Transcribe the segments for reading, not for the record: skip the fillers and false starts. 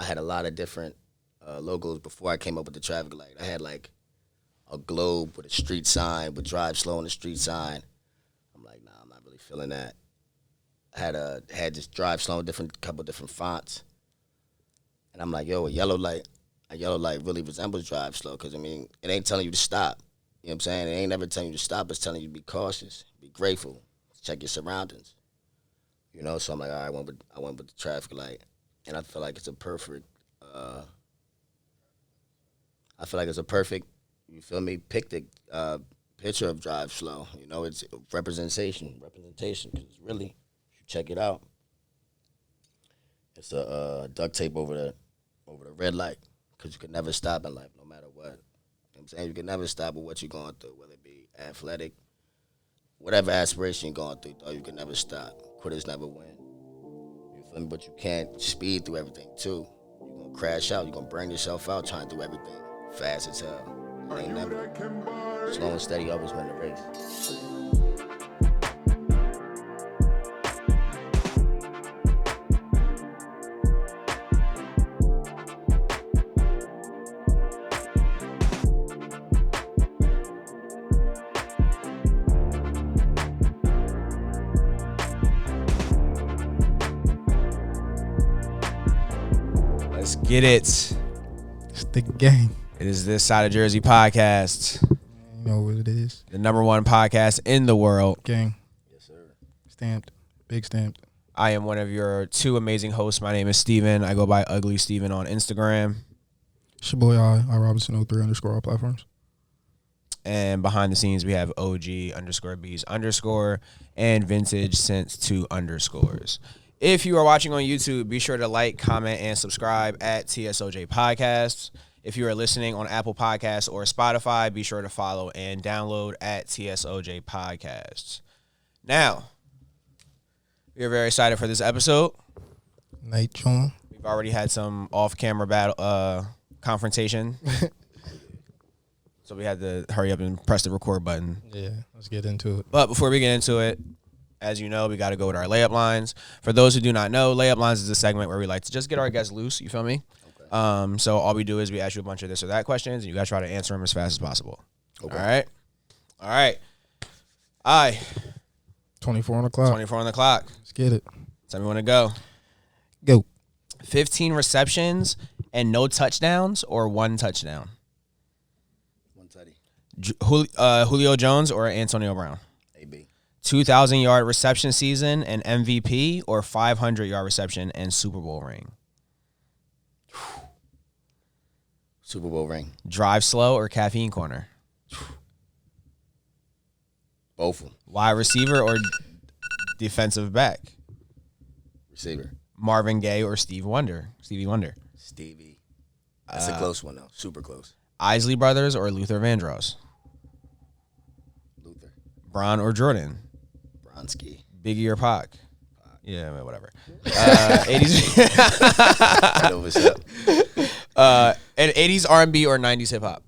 had a lot of different logos before I came up with the traffic light. I had like a globe with a street sign, with DriveSlow on the street sign. I'm like, nah, I'm not really feeling that. I had this DriveSlow, couple different fonts. And I'm like, yo, a yellow light really resembles DriveSlow because, I mean, it ain't telling you to stop. You know what I'm saying? It ain't never telling you to stop. It's telling you to be cautious, be grateful, check your surroundings. You know, so I'm like, all right, I went with the traffic light. And I feel like it's a perfect, you feel me, picture of DriveSlow. You know, it's representation, because it's really, if you check it out, it's a duct tape over the red light, because you can never stop in life, no matter what. You know what I'm saying? You can never stop with what you're going through, whether it be athletic, whatever aspiration you're going through, though, you can never stop. Quitters never win. You feel me? But you can't speed through everything, too. You're going to crash out. You're going to burn yourself out trying to do everything fast as hell. It ain't never. Slow and steady always win the race. Let's get it. It's the gang. It is This Side of Jersey podcast. You know what it is. The #1 podcast in the world. Gang. Yes, sir. Stamped. Big stamped. I am one of your two amazing hosts. My name is Steven. I go by Ugly Steven on Instagram. It's your boy I Robinson 03 _ all platforms. And behind the scenes, we have OG_Bs_ and Vintage Since 2 _. If you are watching on YouTube, be sure to like, comment, and subscribe at TSOJ Podcasts. If you are listening on Apple Podcasts or Spotify, be sure to follow and download at TSOJ Podcasts. Now, we are very excited for this episode. Night John. We've already had some off-camera battle confrontation. So we had to hurry up and press the record button. Yeah, let's get into it. But before we get into it, as you know, we got to go with our layup lines. For those who do not know, layup lines is a segment where we like to just get our guests loose. You feel me? Okay. So all we do is we ask you a bunch of this or that questions, and you got to try to answer them as fast as possible. Okay. All right. 24 on the clock. 24 on the clock. Let's get it. Tell me when to go. Go. 15 receptions and no touchdowns, or 1 touchdown? 1 tutty. Julio Jones or Antonio Brown? AB. 2,000-yard reception season and MVP, or 500-yard reception and Super Bowl ring? Super Bowl ring. DriveSlow or Caffeine Corner? Both of them. Wide receiver or defensive back? Receiver. Marvin Gaye or Stevie Wonder? Stevie. That's a close one, though. Super close. Isley Brothers or Luther Vandross? Luther. Bron or Jordan? Bronski. Biggie or Pac? Yeah, whatever. 80s. I know what's up. And 80s R&B or 90s hip hop?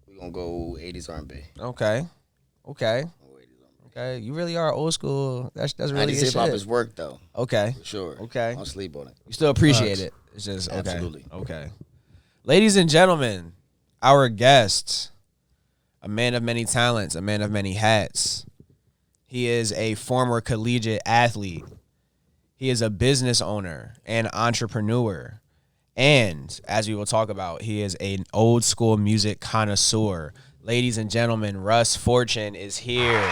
We're going to go 80s R&B. Okay. You really are old school. That's really 90s good hip hop shit. is work, though. Okay. For sure. Okay. I don't sleep on it. You still appreciate it. It's just okay. Absolutely. Okay. Ladies and gentlemen, our guest, a man of many talents, a man of many hats. He is a former collegiate athlete. He is a business owner and entrepreneur. And as we will talk about, he is an old school music connoisseur. Ladies and gentlemen, Russ Forchion is here.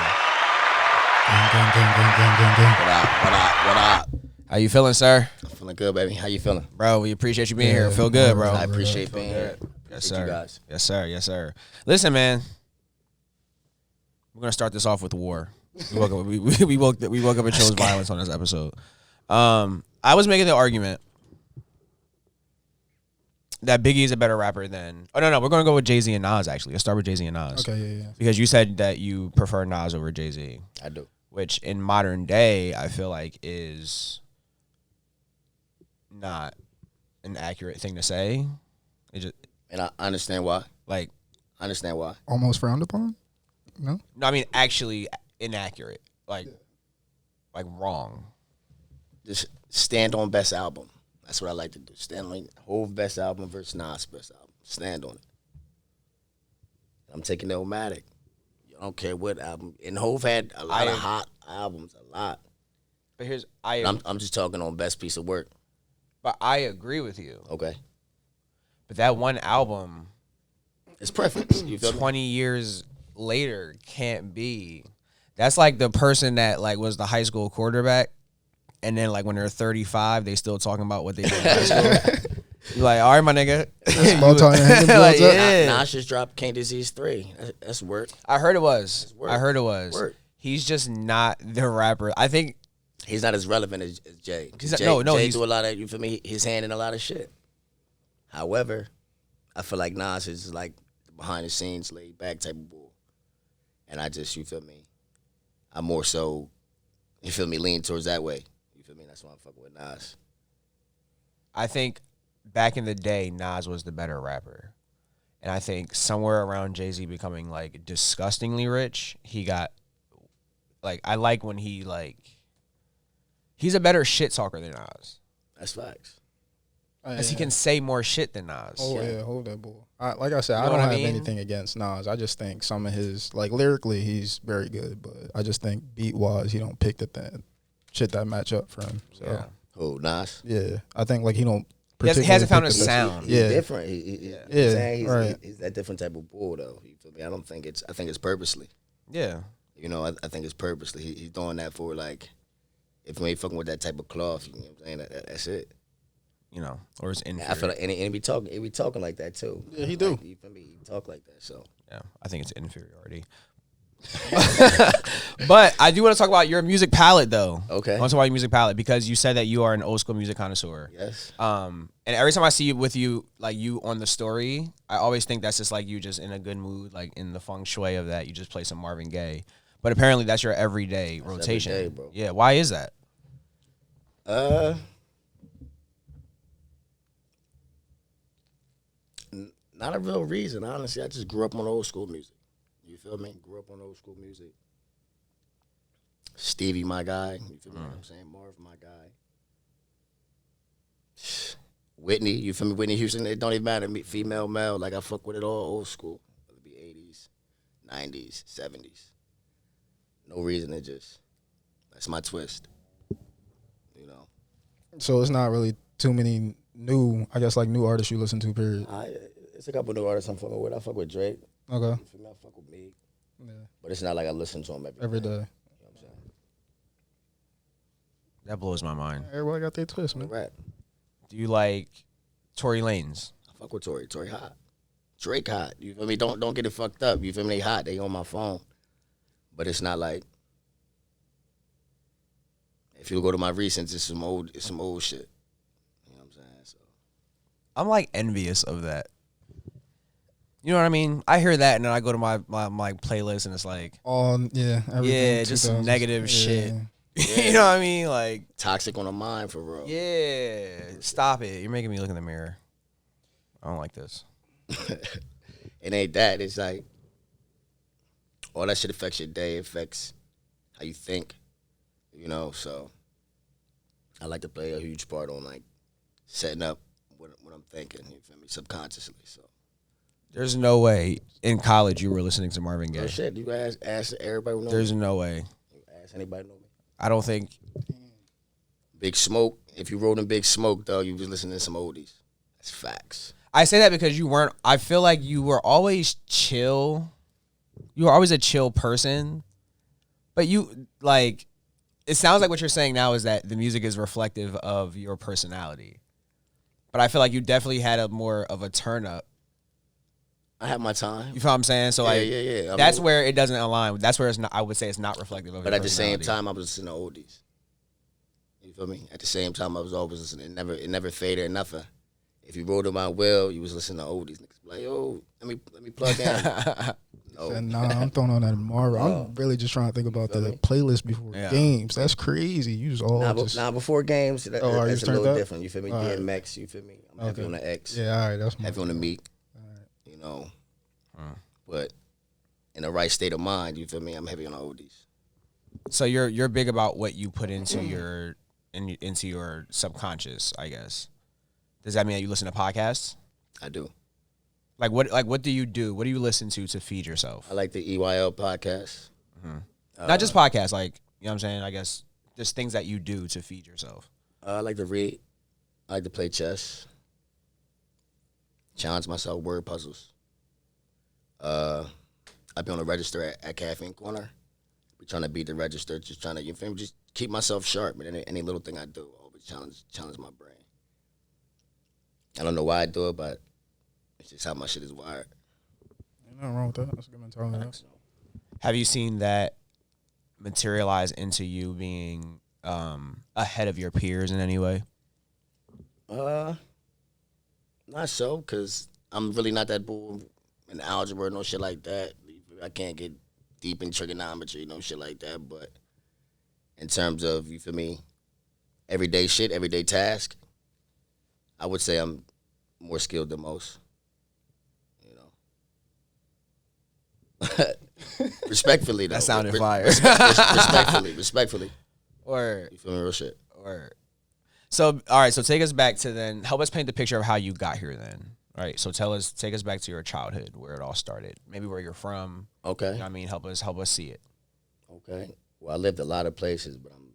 Gang. What up? How you feeling, sir? I'm feeling good, baby. How you feeling? Bro, we appreciate you being here. Feel good, bro. I appreciate being here. Yes, Appreciate sir. you guys. Yes, sir. Listen, man. We're gonna start this off with war. We woke up and chose violence on this episode. I was making the argument that Biggie is a better rapper than. Oh no, we're gonna go with Jay-Z and Nas. Actually, let's start with Jay-Z and Nas. Okay, yeah. Because you said that you prefer Nas over Jay-Z. I do. Which in modern day I feel like is not an accurate thing to say. And I understand why. Like, I understand why. Almost frowned upon? No? No, I mean actually inaccurate. Like wrong. Just stand on best album. That's what I like to do. Stand on Hove best album versus Nas best album. Stand on it. I'm taking Illmatic. I don't care what album. And Hove had a lot of hot albums, a lot. But I'm just talking on best piece of work. But I agree with you. Okay. But that one album, it's preference. You feel 20 years later can't be. That's like the person that like was the high school quarterback, and then like when they're 35, they still talking about what they did in high school. You like, all right, my nigga. Like, yeah. Nas just dropped King Disease 3. That's work. I heard it was. Work. He's just not the rapper. I think he's not as relevant as Jay. Jay do a lot of, you feel me, his hand in a lot of shit. However, I feel like Nas is like the behind the scenes, laid back type of bull. And I just, you feel me, I'm more so, you feel me, lean towards that way. You feel me? That's why I'm fucking with Nas. I think back in the day, Nas was the better rapper. And I think somewhere around Jay-Z becoming like disgustingly rich, he got like, I like when he like, he's a better shit talker than Nas. That's facts. Because he can say more shit than Nas. Oh, yeah, hold that bull. Like I said, I don't have anything against Nas. I just think some of his, like, lyrically, he's very good. But I just think beat-wise, he don't pick the shit that match up for him. So. Yeah. Who, Nas? Yeah. I think, like, he don't He hasn't found a sound. He's different. He's that different type of bull, though. You feel me? I think it's purposely. Yeah. You know, I think it's purposely. He's doing that for, like, if we ain't fucking with that type of cloth, you know what I'm saying? That's it. You know, or it's inferior. I feel like, and he be talking like that too. Yeah, he do. Like, you feel me? He talk like that. So yeah, I think it's inferiority. But I do want to talk about your music palette, though. Okay. I want to talk about your music palette because you said that you are an old school music connoisseur. Yes. And every time I see you with you, like you on the story, I always think that's just like you just in a good mood, like in the feng shui of that. You just play some Marvin Gaye, but apparently that's your everyday rotation. Every day, bro. Yeah. Why is that? Not a real reason, honestly. I just grew up on old school music. You feel me? Grew up on old school music. Stevie, my guy. You feel me? What I'm saying? Marv, my guy. Whitney, you feel me? Whitney Houston, it don't even matter. Female, male, like I fuck with it all old school. Whether it be 80s, 90s, 70s. No reason, that's my twist. You know? So it's not really too many new artists you listen to, period. It's a couple new artists I'm fucking with. I fuck with Drake. Okay. You feel me? I fuck with me. Yeah. But it's not like I listen to him every day. You know what I'm saying? That blows my mind. Everybody got their twist, man. Right. Do you like Tory Lanez? I fuck with Tory. Tory hot. Drake hot. You feel me? Don't get it fucked up. You feel me? They hot. They on my phone. But it's not like, if you go to my recents, it's some old shit. You know what I'm saying? So I'm like envious of that. You know what I mean? I hear that and then I go to my playlist and it's like, just negative shit. Yeah. You know what I mean? Like toxic on the mind for real. Yeah. Stop it. You're making me look in the mirror. I don't like this. It ain't that. It's like all that shit affects your day, affects how you think. You know, so I like to play a huge part on like setting up what I'm thinking, you feel me, subconsciously. So there's no way in college you were listening to Marvin Gaye. Oh shit, you guys ask everybody who knows There's me. no way. You ask anybody who know me. I don't think. Big Smoke. If you wrote in Big Smoke, though, you was listening to some oldies. That's facts. I say that because you weren't. I feel like you were always chill. You were always a chill person, but you like. It sounds like what you're saying now is that the music is reflective of your personality, but I feel like you definitely had a more of a turn up. I had my time. You feel what I'm saying? So yeah. That's where it doesn't align. That's where it's not. I would say it's not reflective of. But your at the same personality. time, I was listening to oldies. You feel me? At the same time, I was always listening. It never faded or nothing. If you rolled in my will, you was listening to oldies. Niggas be like, yo, let me plug in. No. Nah, I'm throwing on that tomorrow. I'm really just trying to think about the playlist before games. That's crazy. You just all before games, that's a little different. You feel me? All DMX, you feel me? I'm heavy on the X. Yeah, all right. That's heavy on the meat. You know. But in the right state of mind, you feel me? I'm heavy on the oldies. So you're big about what you put into into your subconscious, I guess. Does that mean that you listen to podcasts? I do. Like what do you do? What do you listen to feed yourself? I like the EYL podcast. Not just podcasts, like, you know what I'm saying? I guess just things that you do to feed yourself. I like to read. I like to play chess. Challenge myself, word puzzles. I've been on the register at Caffeine Corner. Be trying to beat the register, just trying to, you feel me, just keep myself sharp. But any little thing I do, I always challenge my brain. I don't know why I do it, but it's just how my shit is wired. Ain't nothing wrong with that. That's a good mentality. Have you seen that materialize into you being ahead of your peers in any way? Not so, because I'm really not that bull in algebra, no shit like that. I can't get deep in trigonometry, no shit like that. But in terms of, you feel me, everyday shit, everyday task, I would say I'm more skilled than most. You know. Respectfully, though. That sounded fire. Respectfully. Or You feel me, real shit. Or so, all right, so take us back to then, help us paint the picture of how you got here then. All right, so take us back to your childhood, where it all started. Maybe where you're from. Okay. You know what I mean? Help us see it. Okay. Well, I lived a lot of places, but I'm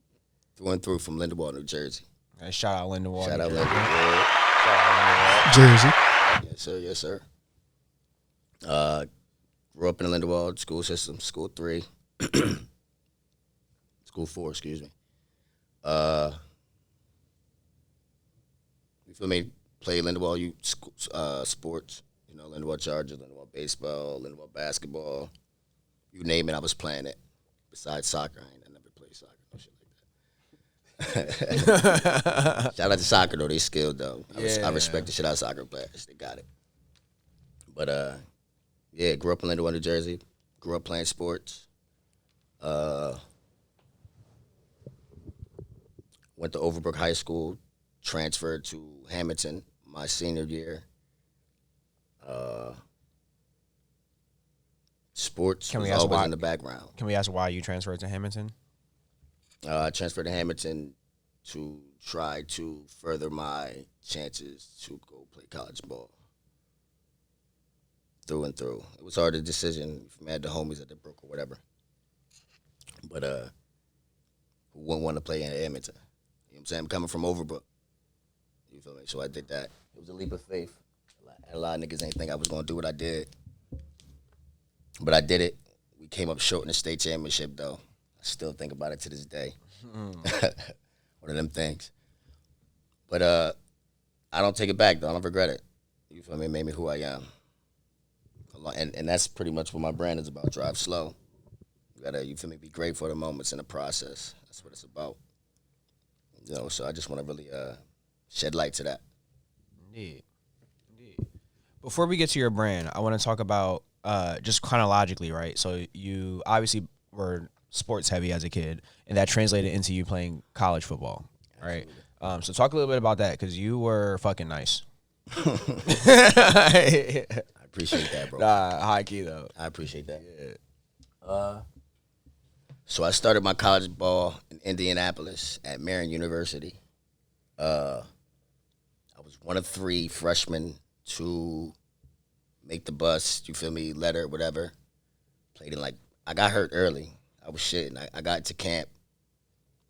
through and through from Lindenwold, New Jersey. Okay, shout out Lindenwold. Shout out Jersey. Lindenwold. Jersey. Yes, sir. Yes, sir. Grew up in the Lindenwold school system, school 3. School 4, excuse me. You feel me? Play Lindenwold youth sports. You know, Lindenwold Chargers, Lindenwold baseball, Lindenwold basketball. You name it, I was playing it. Besides soccer, I never played soccer, no shit like that. Shout out to soccer though, they skilled though. I respect the shit out of soccer players. They got it. But yeah, grew up in Lindenwold, New Jersey. Grew up playing sports. Went to Overbrook High School. Transferred to Hamilton my senior year. Sports was always in the background. Can we ask why you transferred to Hamilton? I transferred to Hamilton to try to further my chances to go play college ball. Through and through. It was hard a decision from had the homies at the Brook or whatever. But who wouldn't want to play in Hamilton? You know what I'm saying? I'm coming from Overbrook. You feel me? So I did that. It was a leap of faith. A lot of niggas ain't think I was gonna do what I did. But I did it. We came up short in the state championship though. I still think about it to this day. One of them things. But I don't take it back though. I don't regret it. You feel me? It made me who I am. And that's pretty much what my brand is about. Drive slow. You gotta, you feel me, be great for the moments in the process. That's what it's about. You know, so I just wanna really shed light to that. Indeed. Before we get to your brand, I want to talk about just chronologically, right? So you obviously were sports heavy as a kid, and that translated into you playing college football, right? So talk a little bit about that, because you were fucking nice. I appreciate that, bro. High key though. I appreciate that. Yeah. So I started my college ball in Indianapolis at Berlin University. I was one of 3 freshmen to make the bus, you feel me, letter, whatever. Played in I got hurt early. I was shitting. I got to camp,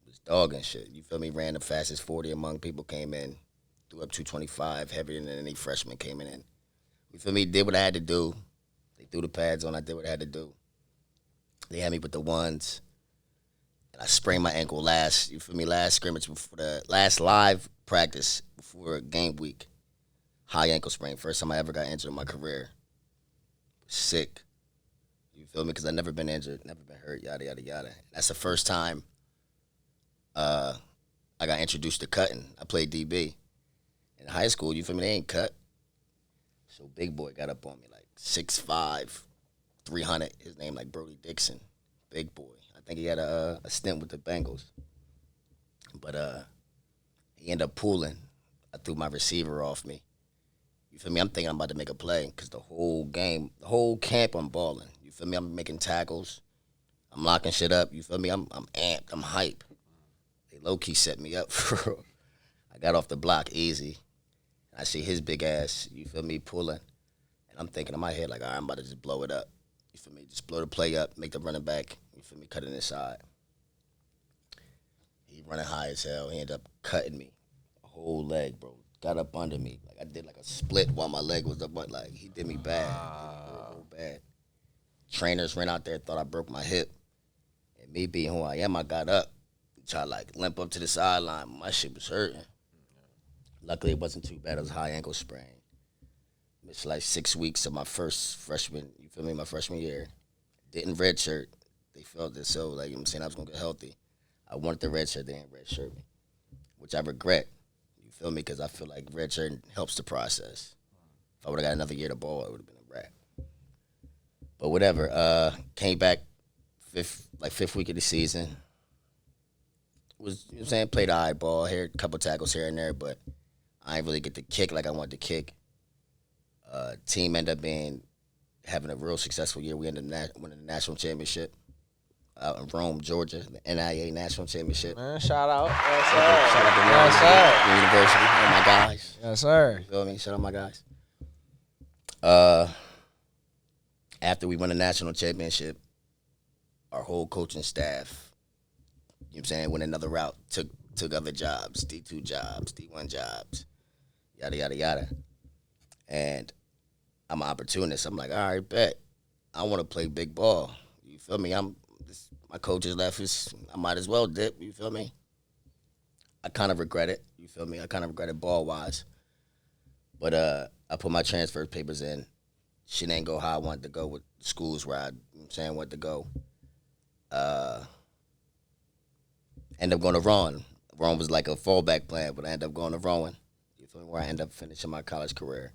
was dogging shit. You feel me, ran the fastest 40 among people, came in, threw up 225, heavier than any freshman came in. You feel me, did what I had to do. They threw the pads on, I did what I had to do. They had me with the ones. And I sprained my ankle last scrimmage before the last live practice before game week. High ankle sprain. First time I ever got injured in my career. Sick. You feel me? Because I've never been injured, never been hurt, yada, yada, yada. That's the first time I got introduced to cutting. I played DB. In high school, you feel me? They ain't cut. So big boy got up on me, 6'5", 300. His name Brody Dixon. Big boy. I think he had a stint with the Bengals. But he ended up pulling. I threw my receiver off me. You feel me? I'm thinking I'm about to make a play because the whole camp I'm balling. You feel me? I'm making tackles. I'm locking shit up. You feel me? I'm amped. I'm hype. They low key set me up for. I got off the block easy. I see his big ass, you feel me, pulling. And I'm thinking in my head, like, all right, I'm about to just blow it up. You feel me? Just blow the play up, make the running back, you feel me, cut it inside. He running high as hell. He ended up cutting me. A whole leg, bro. Got up under me. Like, I did like a split while my leg was up, but like, he did me bad. Real bad. Trainers ran out there, thought I broke my hip. And me being who I am, I got up. Tried to like limp up to the sideline. My shit was hurting. Luckily, it wasn't too bad. It was a high ankle sprain. Missed like 6 weeks of my freshman year. Didn't redshirt. They felt it so, like, you know what I'm saying, I was going to get healthy. I wanted the redshirt. They didn't redshirt me, which I regret. You feel me? Because I feel like redshirt helps the process. If I would have got another year to ball, it would have been a wrap. But whatever. Came back fifth week of the season. Was, you know what I'm saying, played all right ball here, a couple tackles here and there, but I didn't really get to kick like I wanted to kick. Team ended up having a real successful year. We ended up winning the national championship out in Rome, Georgia, the NIA national championship. Man, shout out. Yes, sir. Shout out to Rowan University and my guys. Yes, sir. You feel me? Shout out my guys. After we won the national championship, our whole coaching staff, you know what I'm saying, went another route, took other jobs, D2 jobs, D1 jobs, yada, yada, yada. And I'm an opportunist. I'm like, all right, bet. I want to play big ball. You feel me? My coaches left. I might as well dip. You feel me? I kind of regret it. You feel me? I kind of regret it ball-wise. But I put my transfer papers in. Shit ain't go how I wanted to go with schools where I, you know what I'm saying, wanted to go. Ended up going to Rowan. Rowan was like a fallback plan, but I ended up going to Rowan. You feel me? Where I ended up finishing my college career.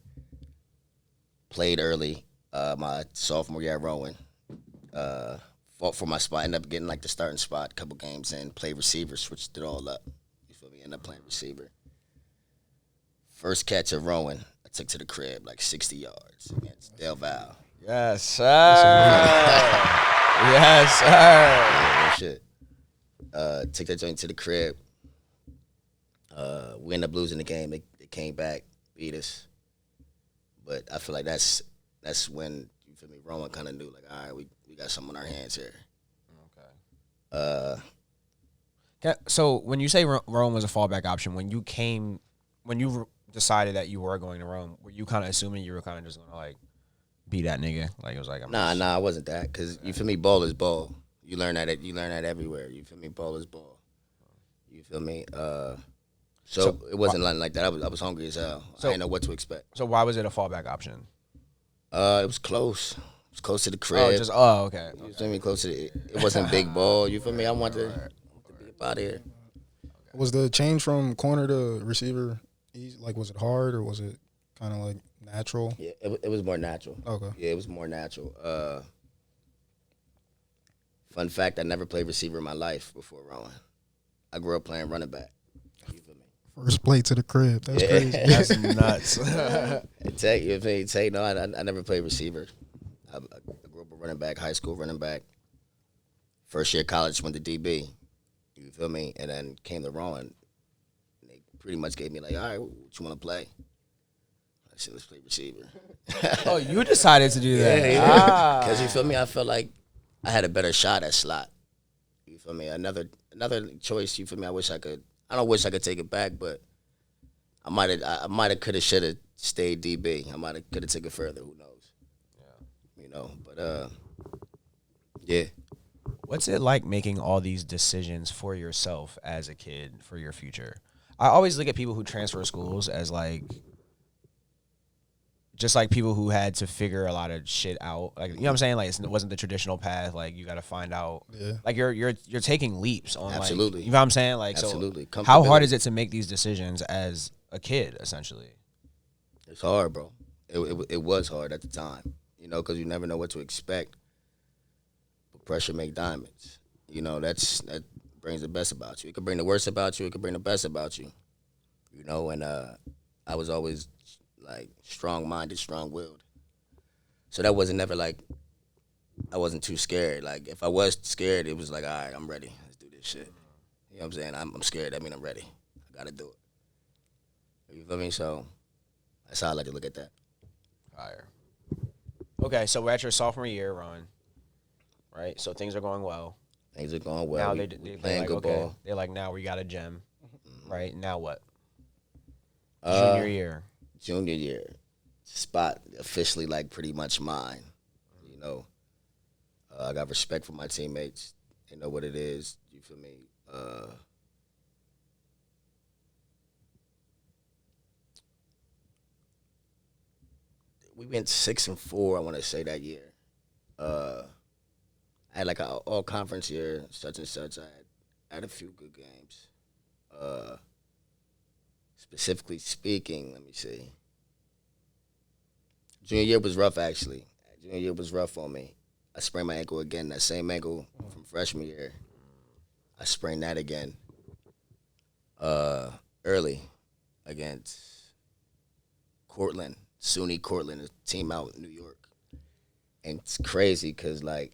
Played early, my sophomore year at Rowan. Fought for my spot. Ended up getting like the starting spot a couple games in. Played receiver, switched it all up. You feel me? Ended up playing receiver. First catch at Rowan, I took to the crib like 60 yards against Del Val. Yes, sir. Yes, sir. Yeah, shit. Took that joint to the crib. We ended up losing the game. They came back, beat us. But I feel like that's when, you feel me, Rowan kind of knew, like, all right, we got something on our hands here. Okay. So when you say Rowan was a fallback option, when you decided that you were going to Rowan, were you kind of assuming you were kind of just going to, like, be that nigga? Like, it was like, Nah, I wasn't that. Because, you feel me, ball is ball. You learn that everywhere. You feel me, ball is ball. You feel me? So it wasn't nothing like that. I was hungry as hell. I didn't know what to expect. So why was it a fallback option? It was close. It was close to the crib. Okay. You feel me? Close to it wasn't big ball. You feel me? I wanted to be up out of here. Was the change from corner to receiver easy? Like, was it hard or was it kind of like natural? Yeah, it was more natural. Okay. Yeah, it was more natural. Fun fact, I never played receiver in my life before Rowan. I grew up playing running back. You feel me? First play to the crib. That's crazy. That's nuts. No, I never played receiver. I grew up a running back, high school running back. First year of college, went to DB. You feel me? And then came to Rowan. They pretty much gave me like, all right, what you want to play? I said, let's play receiver. Oh, you decided to do that. Yeah. Because you feel me? I felt like I had a better shot at slot. You feel me? Another choice. You feel me? I don't wish I could take it back, but I might have, could have, should have stayed DB. I might have, could have taken it further. Who knows? Yeah. You know, but yeah. What's it like making all these decisions for yourself as a kid for your future? I always look at people who transfer schools as like, just like people who had to figure a lot of shit out. Like, you know what I'm saying? Like, it wasn't the traditional path. Like, you got to find out. Yeah. Like, you're taking leaps on, Absolutely. Like, you know what I'm saying? Like, Absolutely. So how hard is it to make these decisions as a kid, essentially? It's hard, bro. It was hard at the time, you know, because you never know what to expect. But pressure make diamonds. You know, that brings the best about you. It could bring the worst about you. It could bring the best about you. You know, and I was always like strong-minded, strong-willed. So that wasn't never like, I wasn't too scared. Like, if I was scared, it was like, all right, I'm ready. Let's do this shit. You know what I'm saying? I'm scared. That mean I'm ready. I gotta do it. You feel me? So that's how I like to look at that. Fire. Okay, so we're at your sophomore year, Ron. Right? So things are going well. Things are going well. Now we playing like, good okay. ball. They're like, now we got a gem. Right? Now what? Junior year. Spot officially like pretty much mine. You know, I got respect for my teammates. They know what it is. You feel me? We went 6-4. I want to say that year. I had like an all conference year, such and such. I had a few good games. Specifically speaking, let me see. Junior year was rough, actually. Junior year was rough on me. I sprained my ankle again, that same ankle from freshman year. I sprained that again early against Cortland, SUNY Cortland, a team out in New York. And it's crazy because, like,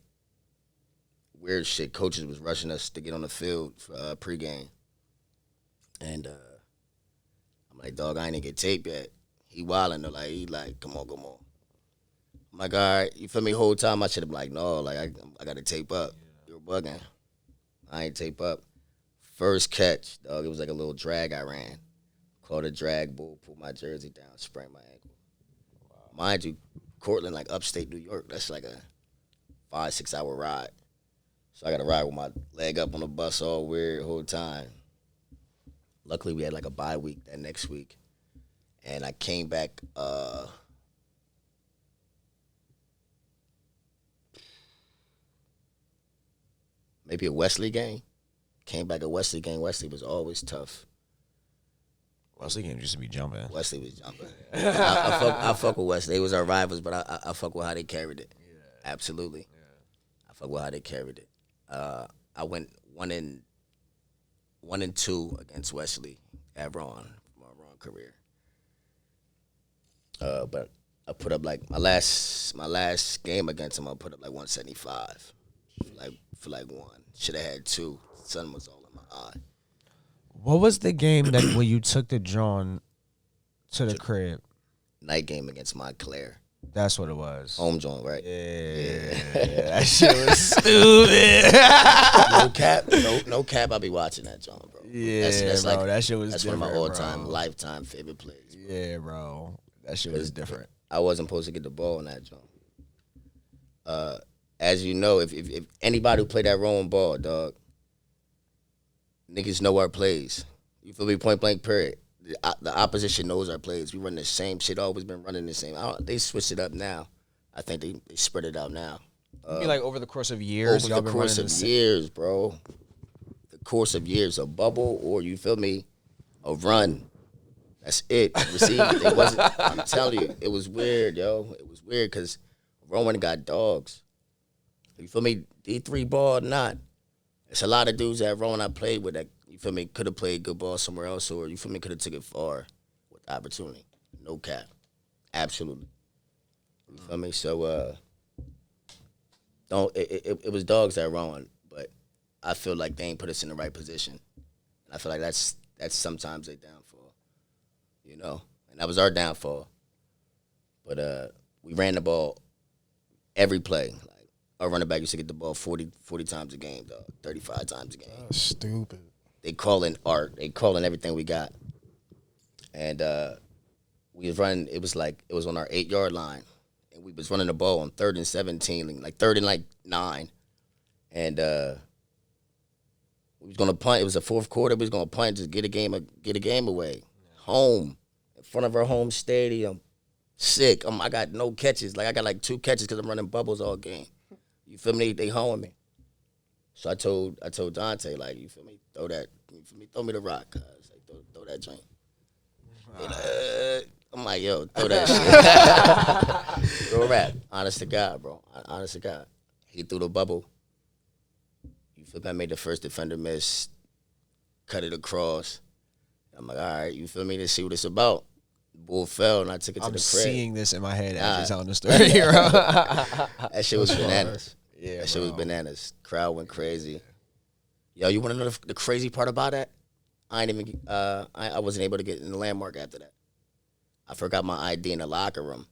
weird shit, coaches was rushing us to get on the field for pregame. And I'm like, dog, I ain't even get tape yet. He wildin' though, like, he like, come on. I'm like, all right, you feel me? Whole time I should have been like, no, like, I got to tape up. You're bugging. I ain't tape up. First catch, dog, it was like a little drag I ran. Caught a drag bull, pulled my jersey down, sprained my ankle. Wow. Mind you, Cortland, like upstate New York, that's like a 5-6 hour ride. So I got to ride with my leg up on the bus all weird the whole time. Luckily, we had like a bye week that next week. And I came back maybe a Wesley game. Came back a Wesley game. Wesley was always tough. Wesley game used to be jumping. Wesley was jumping. I fuck with Wesley. They was our rivals, but I fuck with how they carried it. Yeah. Absolutely. Yeah. I fuck with how they carried it. I went 1-2 against Wesley at Rowan, my Rowan career. But I put up like my last game against him. I put up like 175, for like one. Should have had 2. Sun was all in my eye. What was the game that when you took the drone to the crib? Night game against Montclair. That's what it was. Home joint, right? Yeah. That shit was stupid. No cap. I'll be watching that joint, bro. Yeah, that's bro. Like, that shit was. That's different, one of my all-time, lifetime favorite plays. Bro. Yeah, bro. That shit was different. I wasn't supposed to get the ball in that joint. As you know, if anybody who played that Rowan ball, dog, niggas know our plays. You feel me? Point blank, period. The opposition knows our plays. We run the same shit. Always been running the same. They switched it up now. I think they spread it out now. You mean like over the course of years? Over the course of years, bro. The course of years, a bubble or you feel me, a run. That's it. Receive it. It wasn't. I'm telling you, it was weird, yo. It was weird because Rowan got dogs. You feel me? D3 ball or not. It's a lot of dudes at Rowan I played with that, you feel me, could have played good ball somewhere else or, you feel me, could have took it far with the opportunity. No cap. Absolutely. You feel me? So, it was dogs at Rowan, but I feel like they ain't put us in the right position. And I feel like that's sometimes their downfall, you know? And that was our downfall. But we ran the ball every play. Our running back used to get the ball 40 times a game, dog. 35 times a game. That's stupid. They calling art. They calling everything we got. And we was running. It was on our 8-yard line, and we was running the ball on 3rd and 17, like 3rd and 9, and we was gonna punt. It was the fourth quarter. We was gonna punt, just get a game away, home, in front of our home stadium. Sick. I got no catches. Like I got like 2 catches because I'm running bubbles all game. You feel me? They hoeing me. So I told Dante, like, you feel me? Throw that. You feel me? Throw me the rock. I was like, throw that joint. I'm like, yo, throw that shit. Real rap. Honest to God, bro. Honest to God. He threw the bubble. You feel me? I made the first defender miss. Cut it across. I'm like, all right, you feel me? Let's see what it's about. Bull fell, and I took it to the crib. I'm seeing this in my head as you're telling the story, bro. That shit was bananas. Yeah, that shit was bananas. Crowd went crazy. Yo, you want to know the crazy part about that? I wasn't able to get in the landmark after that. I forgot my ID in the locker room.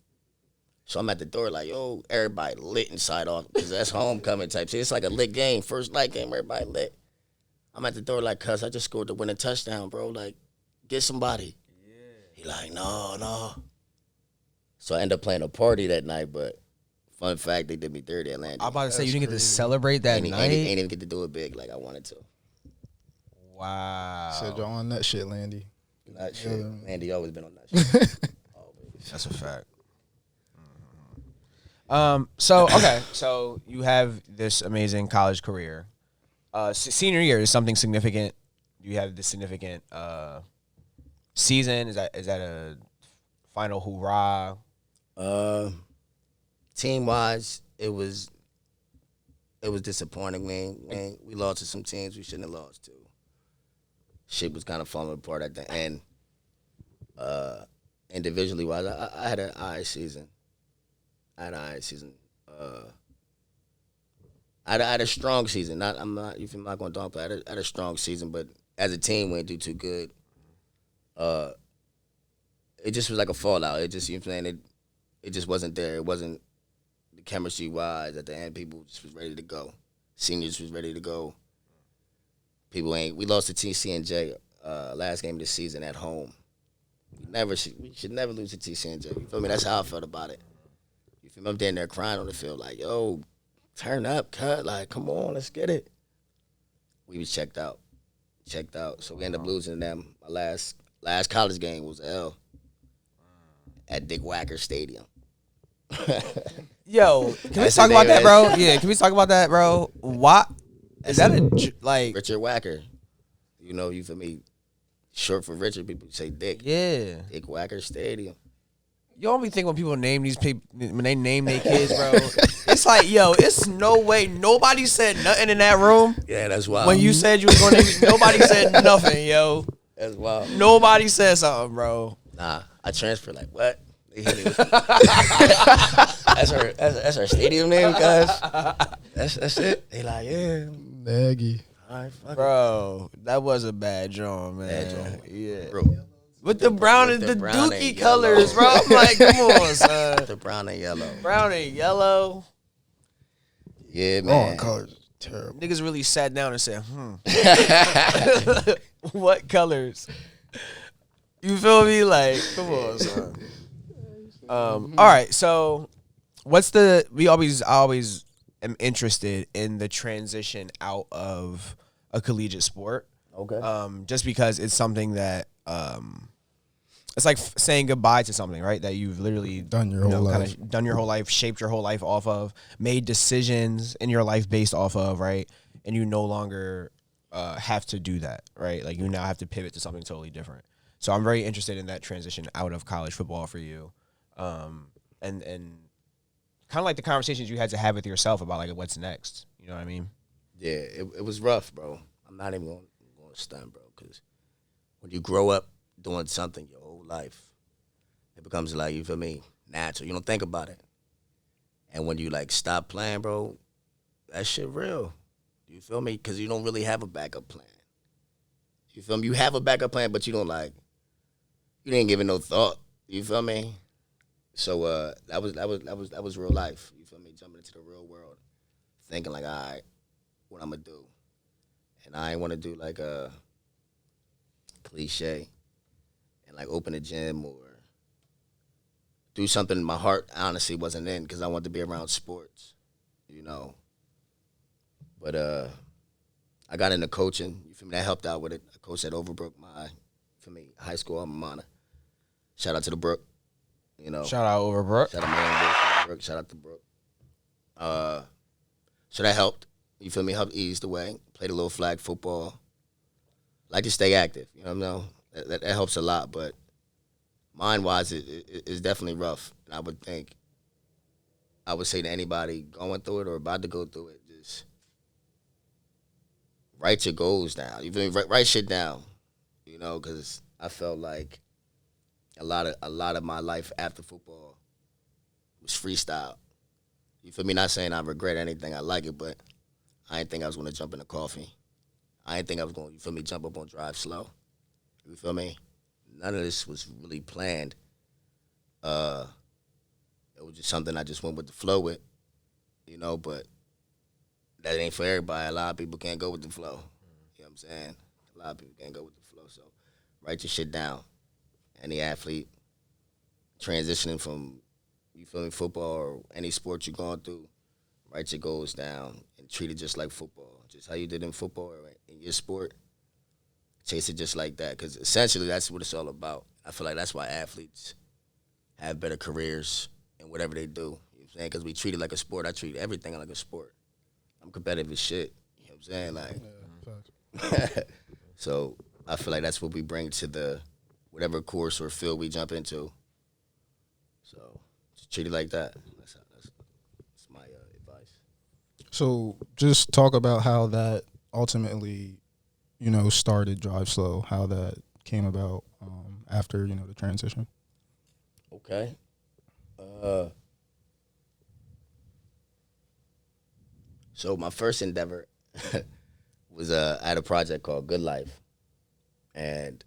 So I'm at the door like, yo, everybody lit inside off because that's homecoming type shit. It's like a lit game, first night game, everybody lit. I'm at the door like, cuz I just scored the winning touchdown, bro. Like, get somebody. Yeah. He like, no. So I ended up playing a party that night, but fun fact, they did me 30 at Landry. I'm about to say, you didn't get to celebrate that night? Ain't even get to do it big like I wanted to. Wow. Said y'all on that shit, Landy. That shit. Landy always been on that shit. Always. That's a fact. So you have this amazing college career. Senior year is something significant. You have this significant season. Is that a final hoorah? Team wise, it was disappointing, man. We lost to some teams we shouldn't have lost to. Shit was kind of falling apart at the end. Individually wise, I had an eye season. I had a strong season. I'm not going to downplay. I had a strong season, but as a team, we didn't do too good. It just was like a fallout. It just, you know what I'm saying, it just wasn't there. It wasn't the chemistry wise. At the end, people just was ready to go. Seniors was ready to go. We lost to TCNJ last game of the season at home. We should never lose to TCNJ. You feel me? That's how I felt about it. You feel me? I'm down there crying on the field like, yo, turn up, cut. Like, come on, let's get it. We was checked out. So we ended up losing to them. My last college game was L at Dick Wacker Stadium. Yo, can we talk about that, bro? Yeah, can we talk about that, bro? What? Is that like Richard Wacker? You feel me? Short for Richard, people say Dick. Yeah. Dick Wacker Stadium. You only think when people name these people, when they name their kids, bro, it's like, yo, it's no way nobody said nothing in that room. Yeah, that's wild. When you said you was going to, nobody said nothing, yo. That's wild. Nobody said something, bro. Nah, I transferred like, what? That's our stadium name, guys. That's it. They like, yeah. Nagy. All right, fuck Bro, that was a bad drawing, man. Bad drawing. Yeah. Bro. With the brown and the brown dookie and colors, bro. I'm like, come on, son. The brown and yellow. Brown and yellow. Yeah, man. Oh, colors is terrible. Niggas really sat down and said, what colors? You feel me? Like, come on, son. All right, so I always am interested in the transition out of a collegiate sport. Okay. Just because it's something that it's like saying goodbye to something, right? That you've literally Done your whole life. done your whole life, shaped your whole life off of, made decisions in your life based off of, right? And you no longer have to do that, right? Like you now have to pivot to something totally different. So I'm very interested in that transition out of college football for you, and kind of like the conversations you had to have with yourself about like what's next. You know what I mean? Yeah, it was rough, bro. I'm not even going to stunt, bro, because when you grow up doing something your whole life, it becomes like, you feel me, natural. You don't think about it. And when you like stop playing, bro, that shit real. You feel me? Because you don't really have a backup plan. You feel me? You have a backup plan, but you didn't give it no thought. You feel me? So that was real life. You feel me? Jumping into the real world, thinking like, all right, what I'm gonna do, and I ain't want to do like a cliche and like open a gym or do something my heart honestly wasn't in because I wanted to be around sports, But I got into coaching. You feel me? That helped out with it. I coached at Overbrook, my high school alma mater. Shout out to the Brook. Shout out Overbrook. Shout out my Brook. Shout out to Brook. So that helped. You feel me? Helped ease the way. Played a little flag football. Like to stay active. You know what I mean? That helps a lot. But mind-wise, it's definitely rough. And I would say to anybody going through it or about to go through it, just write your goals down. You feel me? Write shit down. Because I felt like a lot of my life after football was freestyle. You feel me? Not saying I regret anything. I like it, but I didn't think I was going to jump in the coffee. I didn't think I was going to, you feel me, jump up on DriveSlow. You feel me? None of this was really planned. It was just something I just went with the flow with, you know, but that ain't for everybody. A lot of people can't go with the flow. You know what I'm saying? A lot of people can't go with the flow. So write your shit down. Any athlete transitioning from, you feel me, football or any sport you're going through, write your goals down and treat it just like football. Just how you did in football or in your sport, chase it just like that. Because essentially that's what it's all about. I feel like that's why athletes have better careers in whatever they do. You know what I'm saying? Because we treat it like a sport. I treat everything like a sport. I'm competitive as shit. You know what I'm saying? Like, so I feel like that's what we bring to the whatever course or field we jump into. So just treat it like that. That's my advice. So just talk about how that ultimately, you know, started DriveSlow, how that came about after, you know, the transition. Okay. So my first endeavor was I had a project called Good Life, and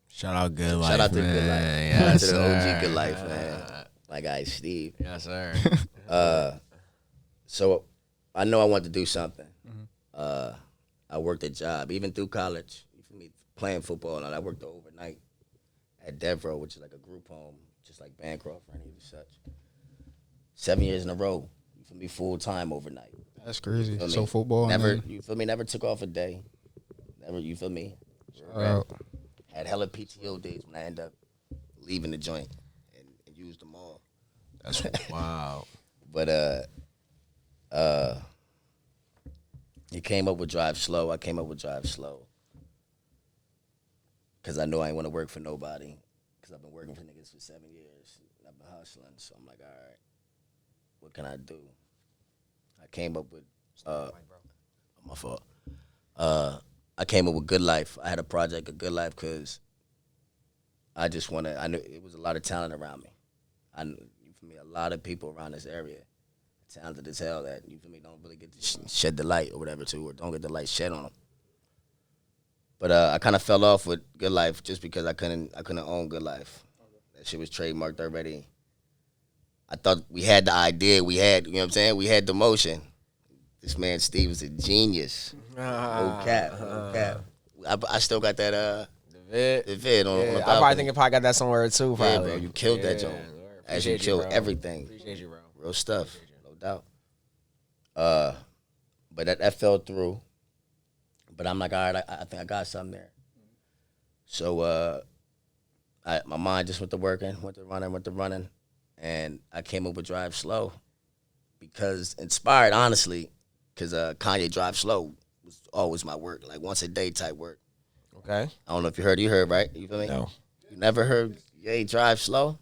Shout out Good Life. shout out to man. Good Life. Yes, Shout out to the sir. OG Good Life, man. My guy Steve. Yes, sir. So I know I wanted to do something. I worked a job even through college. You feel me? Playing football, and I worked overnight at Devro, which is like a group home, just like Bancroft or any of such. 7 years in a row. You feel me? Full time overnight. That's crazy. Feel me? So football. Never, and then, you feel me? Never took off a day. Never, you feel me? shout out. Had hella PTO days when I end up leaving the joint and used them all. That's wow. But he came up with DriveSlow. I came up with DriveSlow because I know I ain't want to work for nobody because I've been working for niggas for 7 years. And I've been hustling, so I'm like, all right, what can I do? I came up with my fault. I came up with Good Life. I had a project of Good Life because I knew it was a lot of talent around me. I knew, you feel me, a lot of people around this area, talented as hell that, you feel me, don't really get to shed the light or whatever too, or don't get the light shed on them. But I kind of fell off with Good Life just because I couldn't own Good Life. That shit was trademarked already. I thought we had the idea, you know what I'm saying? We had the motion. This man Steve is a genius. No cap. I still got that the vid on the balcony. I probably think I probably got that somewhere too. Probably. Yeah, bro, you killed that joint. As you killed everything. Appreciate you, bro. Real stuff, no doubt. But that fell through. But I'm like, all right, I think I got something there. So my mind just went to working, went to running, and I came up with DriveSlow because inspired, honestly, because Kanye DriveSlow was always my work, like once a day type work. Okay. I don't know if you heard, right? You feel me? No. You never heard, yay, DriveSlow?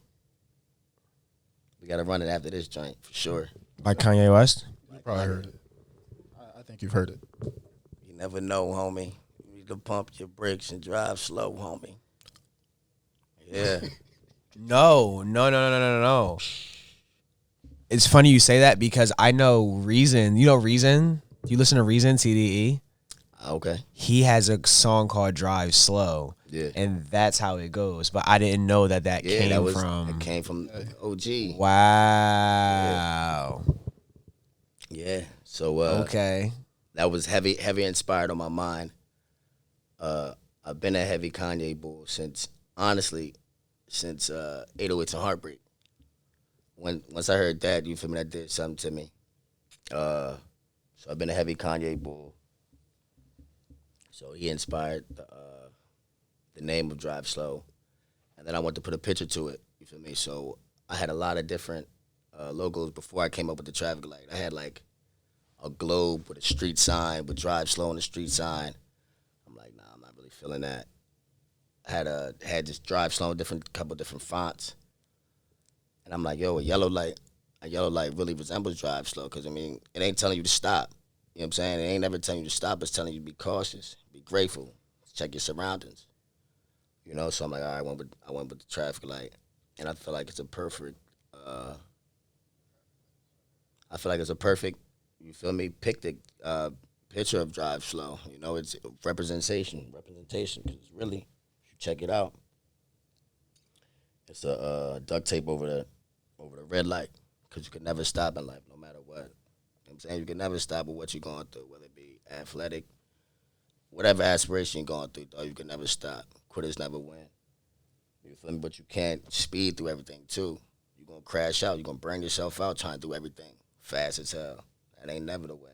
We got to run it after this joint, for sure. Like Kanye West? You probably heard it. I think you've heard it. You never know, homie. You need to pump your brakes and drive slow, homie. Yeah. No. It's funny you say that because I know Reason. You know Reason? You listen to Reason, TDE? Okay. He has a song called Drive Slow. Yeah. And that's how it goes. But I didn't know that came from. It came from OG. Wow. Yeah. So okay. that was heavy inspired on my mind. I've been a heavy Kanye bull since 808s and Heartbreak. Once I heard that, you feel me, that did something to me. So I've been a heavy Kanye bull. So he inspired the name of DriveSlow, and then I wanted to put a picture to it. You feel me? So I had a lot of different logos before I came up with the traffic light. I had like a globe with a street sign, with DriveSlow on the street sign. I'm like, nah, I'm not really feeling that. I had this DriveSlow, couple different fonts, and I'm like, yo, a yellow light really resembles DriveSlow because I mean, it ain't telling you to stop. You know what I'm saying? It ain't never telling you to stop. It's telling you to be cautious, be grateful, check your surroundings. You know, so I'm like, all right, I went with the traffic light, and I feel like it's a perfect. You feel me? Pick to picture of DriveSlow. You know, it's representation, because really, if you check it out, it's a duct tape over the red light, because you can never stop in life, no matter what. You know what I'm saying? You can never stop with what you're going through, whether it be athletic, whatever aspiration you're going through, though, you can never stop. Quitters never win. You feel me? But you can't speed through everything, too. You're going to crash out. You're going to burn yourself out trying to do everything fast as hell. That ain't never the way.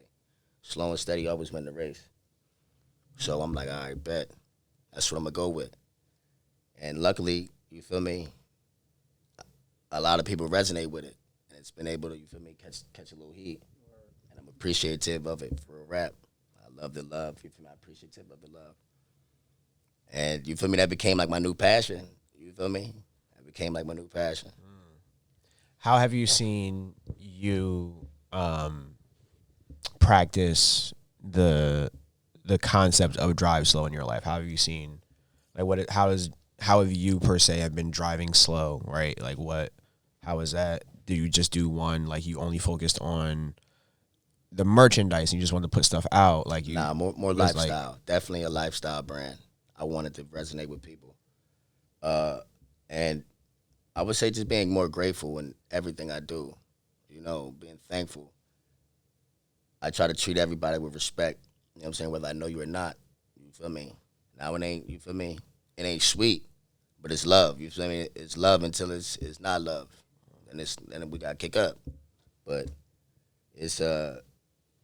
Slow and steady always win the race. So I'm like, all right, bet. That's what I'm going to go with. And luckily, you feel me, a lot of people resonate with it. And it's been able to, you feel me, catch a little heat. And I'm appreciative of it for a rap. I love the love. You feel me? I'm appreciative of the love. And you feel me? That became like my new passion. You feel me? That became like my new passion. How have you seen you practice the concept of DriveSlow in your life? How have you seen, like, how have you per se have been driving slow, right? Like, how is that? Do you just do one, like you only focused on the merchandise and you just want to put stuff out? Like you, Nah, more lifestyle. Like, definitely a lifestyle brand. I wanted to resonate with people. And I would say just being more grateful in everything I do, you know, being thankful. I try to treat everybody with respect, you know what I'm saying, whether I know you or not, you feel me? Now it ain't, you feel me? It ain't sweet, but it's love, you feel me? It's love until it's not love, and then we gotta kick up. But it's, I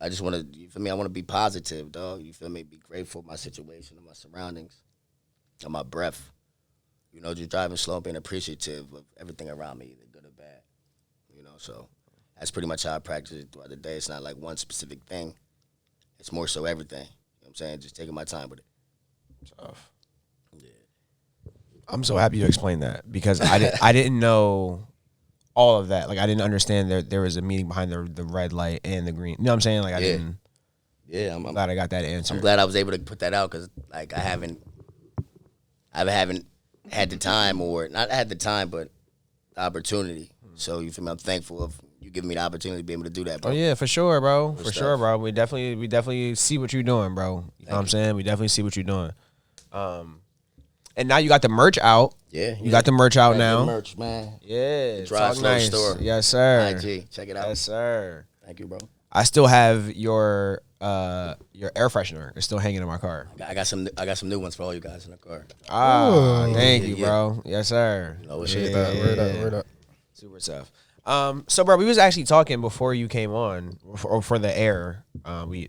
just want to, you feel me? I want to be positive, dog, you feel me? Be grateful for my situation and my surroundings and my breath. You know, just driving slow and being appreciative of everything around me, either good or bad. You know, so that's pretty much how I practice it throughout the day. It's not like one specific thing. It's more so everything. You know what I'm saying? Just taking my time with it. Tough. Yeah. I'm so happy you explained that, because I didn't know all of that. Like, I didn't understand there was a meaning behind the red light and the green. You know what I'm saying? Like, I didn't. Yeah, I'm glad I got that answer. I'm glad I was able to put that out, because, like, I haven't had the time, or not had the time, but the opportunity. So you feel me? I'm thankful of you giving me the opportunity to be able to do that, bro. Oh yeah, for sure, bro. For sure, bro. We definitely see what you're doing, bro. You know what I'm saying? We definitely see what you're doing. And now you got the merch out. Yeah. You got the merch out now. Merch, man. Yeah. The DriveSlow store. Yes, sir. IG. Check it out. Yes, sir. Thank you, bro. I still have your air freshener. It's still hanging in my car. I got some new ones for all you guys in the car. Thank you, bro. Yes, sir. Word up. Super tough. So, bro, we was actually talking before you came on, or for the air. We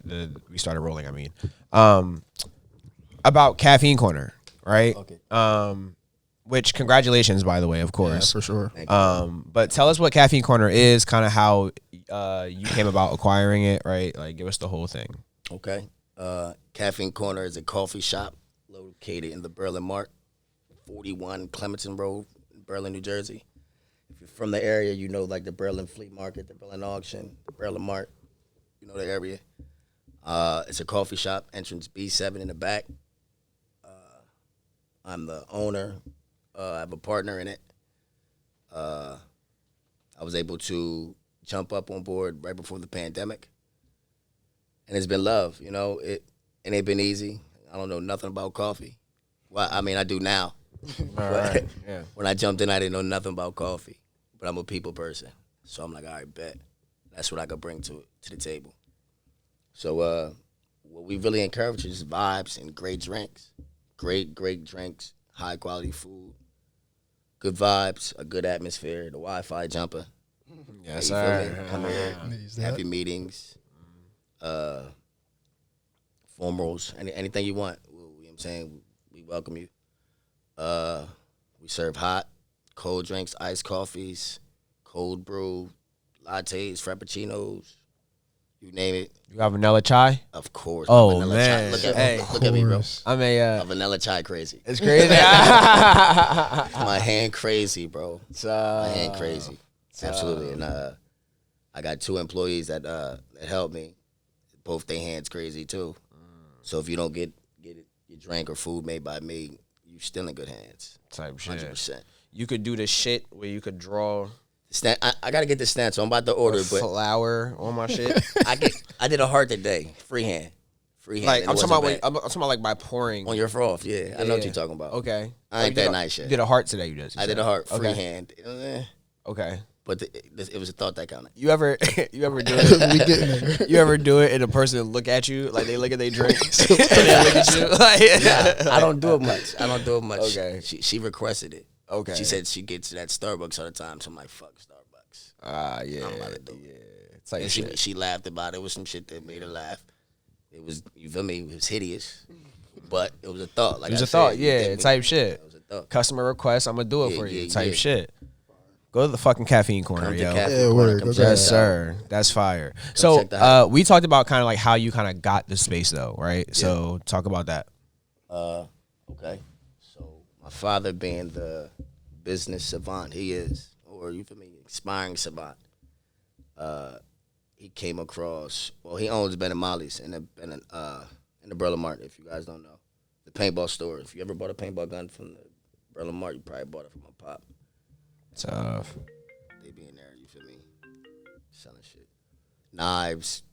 started rolling. I mean, about Caffeine Corner, right? Okay. Which, congratulations, by the way, of course. Yeah, for sure. But tell us what Caffeine Corner is, kind of how you came about acquiring it, right? Like, give us the whole thing. Okay. Caffeine Corner is a coffee shop located in the Berlin Market, 41 Clementon Road, Berlin, New Jersey. If you're from the area, you know, like the Berlin Flea Market, the Berlin Auction, the Berlin Mart. You know the area. It's a coffee shop, entrance B7 in the back. I'm the owner. I have a partner in it. I was able to jump up on board right before the pandemic. And it's been love, you know. It ain't been easy. I don't know nothing about coffee. Well, I mean, I do now. But Yeah. when I jumped in, I didn't know nothing about coffee. But I'm a people person. So I'm like, all right, bet. That's what I could bring to the table. So what we really encourage is vibes and great drinks. Great drinks, high quality food, good vibes, a good atmosphere, the Wi-Fi jumper. Yes, You feel sir. me? Come here, have your meetings, formals, anything you want. You know what I'm saying? We welcome you. We serve hot, cold drinks, iced coffees, cold brew, lattes, frappuccinos, you name it. You got vanilla chai? Of course. Oh, vanilla man. Chai. Look at me, bro. I'm A vanilla chai crazy. It's crazy. My hand crazy, bro. My hand crazy. Absolutely. And I got 2 employees that help me. Both their hands crazy too. So if you don't get your drink or food made by me, you still in good hands. Type shit. 100%. You could do the shit where you could draw I gotta get the stamp, so I'm about to order. But flour on my shit. I did a heart today, freehand. Freehand. I'm talking about like by pouring on your froth. Yeah, I know what you're talking about. Okay, I ain't that nice yet. You did a heart today. You did. I did a heart freehand. Okay. But it was a thought that counted. You ever do it? You ever do it and a person look at you like they look at their drink and they look at you like? Nah, I don't do it much. Okay. She requested it. Okay. She said she gets to that Starbucks all the time. So I'm like, fuck Starbucks. Yeah. I'm about to do it. It's like and she laughed about it. It was some shit that made her laugh. It was, you feel me? It was hideous, but it was a thought. Like it was I a thought. said, Yeah, type shit. It was a thought. Customer request. I'm gonna do it for you. Type shit. Go to the fucking Caffeine Corner, Come to yo. Caffeine Corner. Come check Yes, it out. sir. That's fire. So, we talked about kind of like how you kind of got the space, though, right? Yeah. So, talk about that. Okay. So, my father being the business savant he is, or you feel me, inspiring savant, he came across. Well, he owns Ben and Molly's in the Berlin Market. If you guys don't know, the paintball store. If you ever bought a paintball gun from the Berlin Market, you probably bought it from my pop. Tough. They be in there, you feel me? Selling shit. Knives,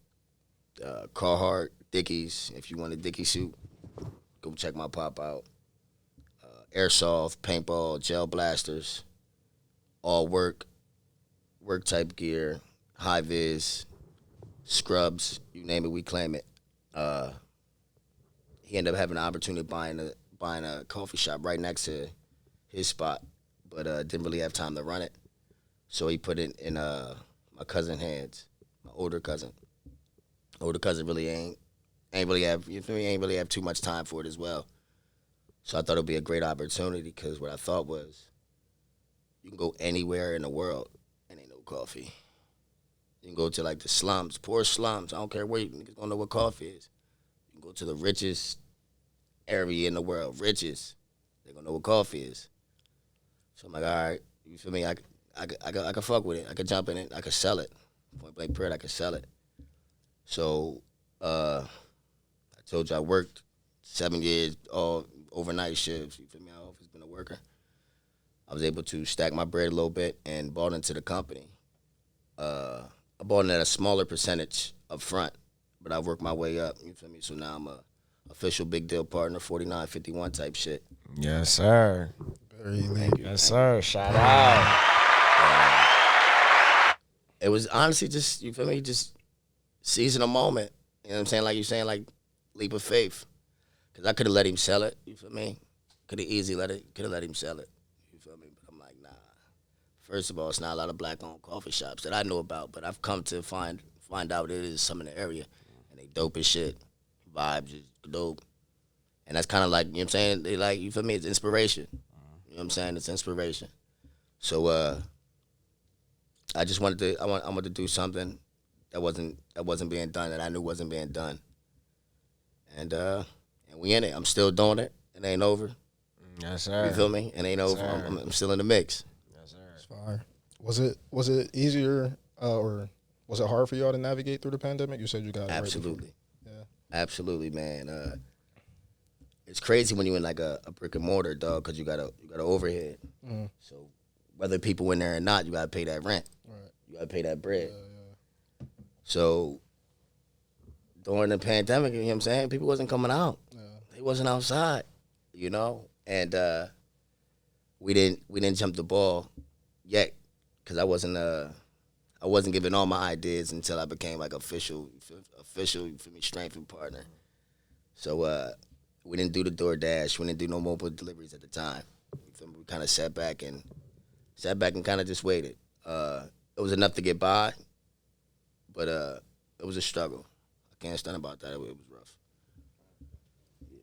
Carhartt, Dickies. If you want a Dickie suit, go check my pop out. Airsoft, paintball, gel blasters, all work type gear, high vis, scrubs, you name it, we claim it. He ended up having an opportunity buying a coffee shop right next to his spot, but didn't really have time to run it. So he put it in my cousin's hands, my older cousin. Older cousin really ain't really have too much time for it as well. So I thought it'd be a great opportunity because what I thought was you can go anywhere in the world and ain't no coffee. You can go to like the slums, poor slums. I don't care where you niggas don't know what coffee is. You can go to the richest area in the world, richest. They gonna know what coffee is. So I'm like, all right, you feel me? I can fuck with it. I could jump in it. I could sell it. Point blank period, I could sell it. So I told you I worked 7 years, all overnight shifts. You feel me? I've always been a worker. I was able to stack my bread a little bit and bought into the company. I bought in at a smaller percentage up front, but I worked my way up. You feel me? So now I'm a official big deal partner, 49-51 type shit. Yes, sir. Very lean. Yes, sir. Shout out. It was honestly just, you feel me, just seizing a moment. You know what I'm saying? Like you're saying, like leap of faith. Because I could have let him sell it. You feel me? Could have easily let him sell it. You feel me? But I'm like, nah. First of all, it's not a lot of black-owned coffee shops that I know about, but I've come to find out there is some in the area. And they dope as shit. Vibes is dope. And that's kind of like, you know what I'm saying? They like, you feel me? It's inspiration. You know what I'm saying? It's inspiration. So I just wanted to do something that wasn't being done, that I knew wasn't being done. And we in it. I'm still doing it. It ain't over. Yes, sir. You feel me? It ain't over. I'm still in the mix. Yes, sir. It's fire. Was it easier or was it hard for y'all to navigate through the pandemic? You said you got it. Absolutely. Yeah. Absolutely, man. It's crazy when you in like a brick and mortar, dog, because you got an overhead. Mm-hmm. So whether people in there or not, you got to pay that rent. Right. You got to pay that bread. Yeah. So during the pandemic, you know what I'm saying, people wasn't coming out. Yeah. They wasn't outside, you know, and we didn't jump the ball yet because I wasn't giving all my ideas until I became like official for me strength partner. So we didn't do the DoorDash. We didn't do no mobile deliveries at the time. We kind of sat back and kind of just waited. It was enough to get by, but it was a struggle. I can't stand about that. It was rough. Yeah.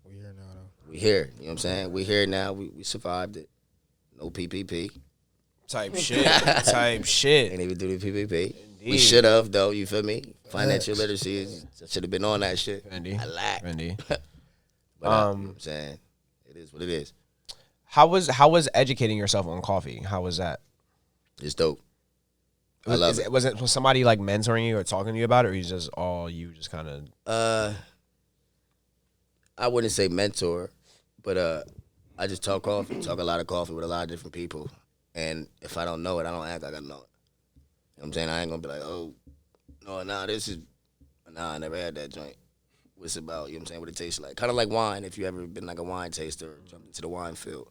We here now, though. We here. You know what I'm saying? We here now. We survived it. No PPP. Type shit. Type shit. Ain't even do the PPP. Indeed. We should have, though. You feel me? Financial literacy should have been on that shit. Fendi. I lack. Fendi. But you know what I'm saying? It is what it is. How was educating yourself on coffee? How was that? It's dope. I love it. Was somebody like mentoring you or talking to you about it, or you just kind of? I wouldn't say mentor, but I just talk a lot of coffee with a lot of different people, and if I don't know it, I don't act like I know it. You know what I'm saying? I ain't gonna be like, oh, no, I never had that joint. what it's about. You know what I'm saying? What it tastes like. Kind of like wine. If you ever been like a wine taster or jumped into the wine field.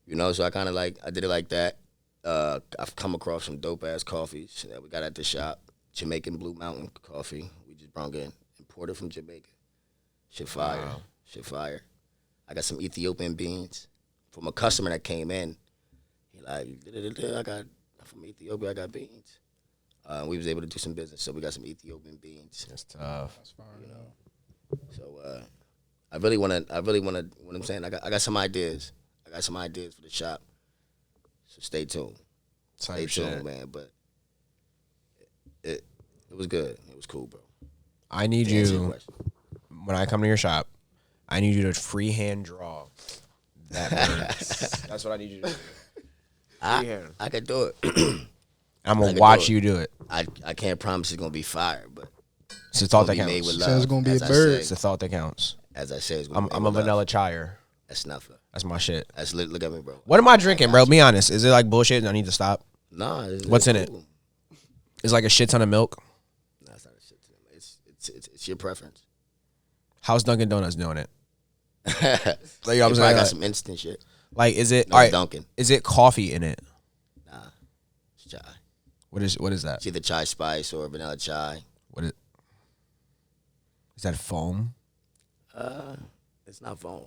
You know, so I kind of like, I did it like that. I've come across some dope ass coffees that we got at the shop. Jamaican Blue Mountain coffee. We just brought in, imported from Jamaica. Shit fire. Wow. Shit fire. I got some Ethiopian beans from a customer that came in. He like, from Ethiopia, I got beans. We was able to do some business, so we got some Ethiopian beans. That's tough. That's fine. You know. So I really wanna. What I'm saying, I got some ideas. I got some ideas for the shop. So stay tuned. Stay tuned, man. But it was good. It was cool, bro. I need you, when I come to your shop, I need you to freehand draw that bird. That's what I need you to do. I could do it. I'm going to watch you do it. I can't promise it's going to be fire, but It's the thought that be made counts. with So love. it's gonna be As a I bird. say. It's the thought that counts. As I say, it's gonna be I'm made a with vanilla love. chire. That's nothing. That's my shit. That's look at me, bro. What am I drinking, bro? Be honest. Is it like bullshit and I need to stop? Nah. What's in it? it? It's like a shit ton of milk. Nah, it's not a shit. It's your preference. How's Dunkin' Donuts doing it? Like, you know what I'm I saying? got Like- some instant shit. Like, is it No, all right? Dunkin'. Is it coffee in it? Nah, it's chai. What is that? It's either chai spice or vanilla chai. What is that? Foam? It's not foam.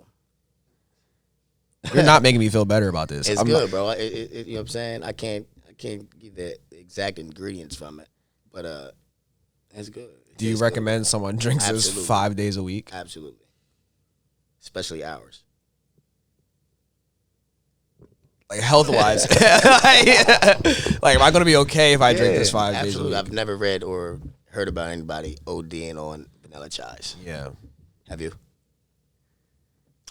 You're not making me feel better about this. It's I'm good, not- bro. You know what I'm saying? I can't give the exact ingredients from it, but it's good. It Do you tastes recommend someone drinks this Absolutely. 5 days a week? good. Absolutely, especially ours. Like health wise, like am I gonna be okay if I drink this 5 days a Absolutely. week? I've never read or heard about anybody ODing on vanilla chais. Yeah, Have you?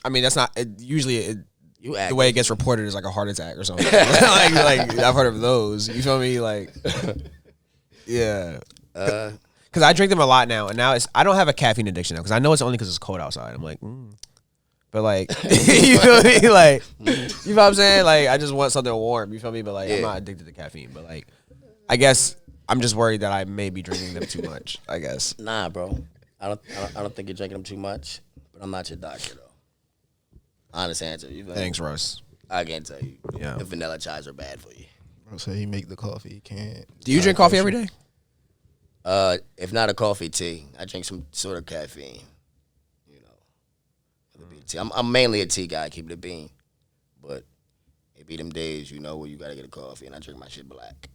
I mean that's not usually You act the way it gets reported is like a heart attack or something. like I've heard of those. You feel me? Like, yeah. Because I drink them a lot now, and now I don't have a caffeine addiction now because I know it's only because it's cold outside. I'm like, but like, you feel me? Like, you know what I'm saying? Like, I just want something warm. You feel me? But like, I'm not addicted to caffeine. But like, I guess I'm just worried that I may be drinking them too much. I guess. Nah, bro. I don't think you're drinking them too much, but I'm not your doctor though. Honest answer. You feel me? Thanks, Russ. I can't tell you. Yeah. If vanilla chais are bad for you. Bro, so he make the coffee. He can't. Do you drink coffee every day? If not a coffee, tea. I drink some sort of caffeine. You know, whether it be tea. I'm mainly a tea guy. Keep it a bean, but it be them days, you know, where you gotta get a coffee, and I drink my shit black.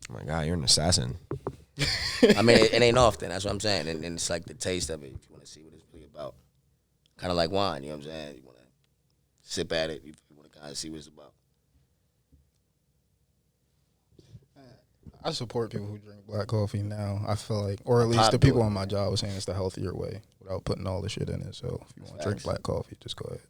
Oh my God, you're an assassin. I mean, it ain't often. That's what I'm saying, and it's like the taste of it. If you want to see what it's really about, kind of like wine. You know what I'm saying? You want to sip at it. You want to kind of see what it's about. I support people who drink black coffee now. I feel like, or at least Pop the people do it. on my job were saying it's the healthier way without putting all the shit in it. So if you want to drink Facts. black coffee, just go ahead.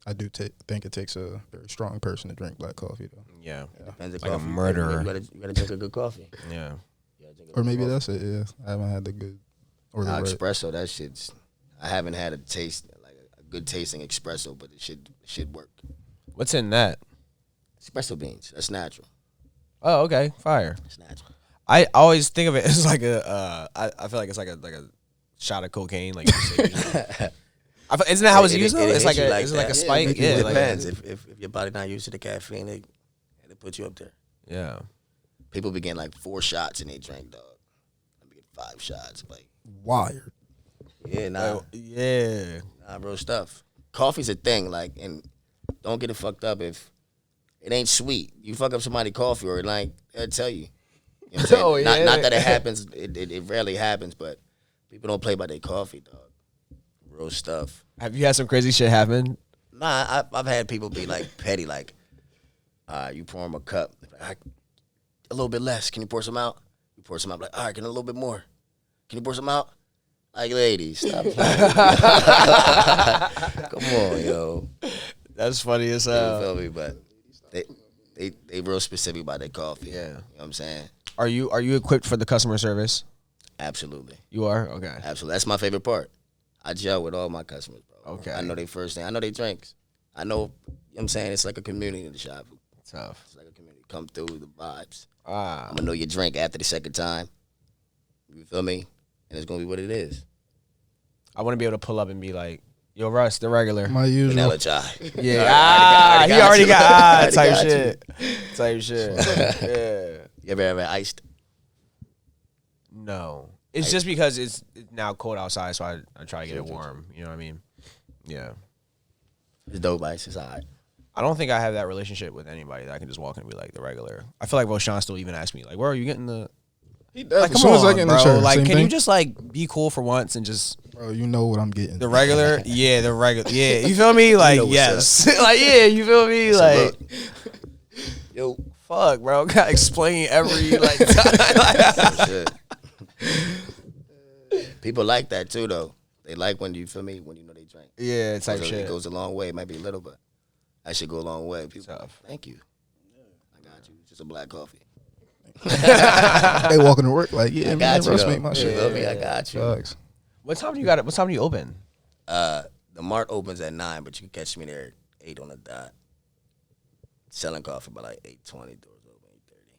I do think it takes a very strong person to drink black coffee, though. Yeah. Depends on Like a coffee. murderer. You gotta drink a good coffee. Yeah. You gotta drink a Or good maybe coffee. that's it. Yeah, I haven't had the good or the right. Espresso, that shit's. I haven't had a taste like a good tasting espresso, but it should work. What's in that? Espresso beans, that's natural. Oh, okay. Fire. It's natural. I always think of it as like a. I feel like it's like a shot of cocaine. Like, isn't that how it's used though? It's like a hits you it's like a that. spike. It Yeah, like- depends. If your body not used to the caffeine, it'll put you up there. yeah. People be getting like 4 shots and they drink, dog. I be getting 5 shots, like Wired. yeah, nah, Yeah. real stuff. Coffee's a thing, like, and don't get it fucked up if it ain't sweet. You fuck up somebody's coffee or like they'll tell you. You know what I'm saying? Oh, yeah. Not that it happens. It rarely happens, but people don't play by their coffee, dog. Real stuff. Have you had some crazy shit happen? Nah, I've had people be like petty, like, you pour them a cup, like, a little bit less. Can you pour some out? You pour some out, like, all right, can a little bit more? Can you pour some out? Like, ladies, stop playing. Come on, yo. That's funny as You hell. feel me? But they real specific about their coffee. Yeah. You know what I'm saying? Are you equipped for the customer service? Absolutely. You are? Okay. Absolutely. That's my favorite part. I gel with all my customers, bro. Okay. I know they first thing. I know they drinks. I know, you know what I'm saying? It's like a community in the shop. Tough. It's like a community. Come through the vibes. Ah. I'm gonna know your drink after the second time. You feel me? and it's gonna be what it is. I want to be able to pull up and be like, "Yo, Russ, the regular." My usual. Vanilla chai. Yeah, he already got type shit. Type shit. Yeah. You ever have it iced? No, it's just because it's now cold outside, so I try to get it warm. You know what I mean? Yeah. It's dope ice. It's alright. I don't think I have that relationship with anybody that I can just walk in and be like the regular. I feel like Roshan still even asked me like, "Where are you getting the?" Like, come on, bro. Like, can you just like be cool for once and just, bro? You know what I'm getting. The regular, yeah, the regular, yeah. You feel me? Like, you know yes, like, yeah. You feel me? Like, yo, fuck, bro. Gotta explain every like time. People like that too, though. They like when you feel me when you know they drink. Yeah, type shit. It goes a long way. It might be little, but that should go a long way. People, thank you. I got you. It's just a black coffee. They walking to work like, yeah, I man, got Russ you, make my shit. I got you. Sucks. What time do you got it? What time do you open? The mart opens at 9, but you can catch me there at 8 on the dot. Selling coffee by like 8:20. Doors open 8:30.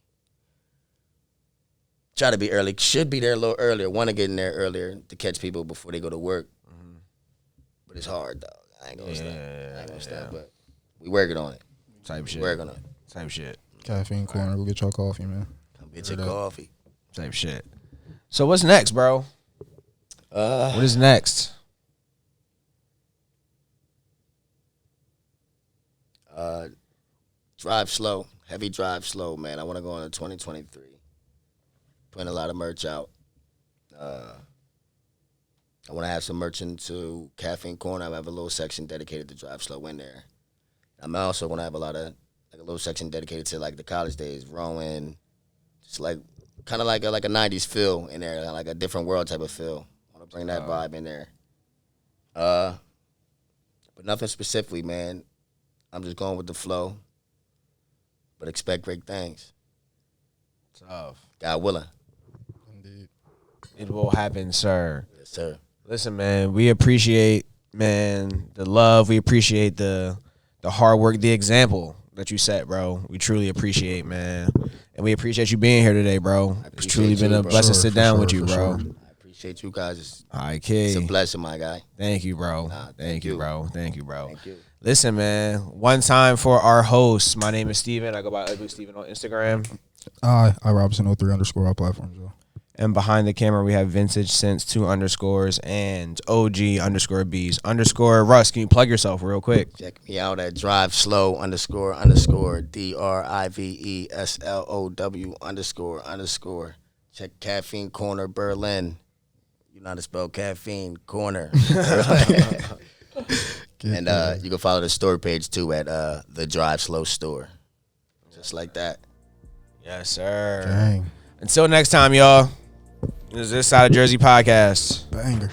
Try to be early. Should be there a little earlier. Want to get in there earlier to catch people before they go to work. Mm-hmm. But it's hard, dog. I ain't gonna stop. But we working on it. Type shit. Working on it. Type shit. Caffeine Corner. Go get your coffee, man. Get your coffee. Type shit. So what's next, bro? What is next? DriveSlow. Heavy DriveSlow, man. I want to go into 2023. Putting a lot of merch out. I want to have some merch into Caffeine Corner. I have a little section dedicated to DriveSlow in there. I'm also going to have a little section dedicated to like the college days, Rowan, just like kind of like a 90s feel in there, like a different world type of feel. I want to bring that vibe in there. But nothing specifically, man. I'm just going with the flow, but expect great things. Tough. God willing. Indeed. It will happen, sir. Yes, sir. Listen, man, we appreciate, man, the love. We appreciate the hard work, the example that you set, bro. We truly appreciate, man. And we appreciate you being here today, bro. It's truly been a blessing to sit down with you, bro. I appreciate you guys. It's a blessing, my guy. Thank you, bro. Thank you, bro. Thank you, bro. Thank you. Listen, man, one time for our host. My name is Steven. I go by Ugly Steven on Instagram. I Robinson03_ all platforms, yo. And behind the camera, we have Vintage Sense 2_ and OG_Bs_ Russ. Can you plug yourself real quick? Check me out at DriveSlow __ DriveSlow Check Caffeine Corner Berlin. You know how to spell Caffeine Corner. And you can follow the store page too at the DriveSlow store. Just like that. Yes, sir. Dang. Until next time, y'all. This is This Side of Jersey podcast. Banger.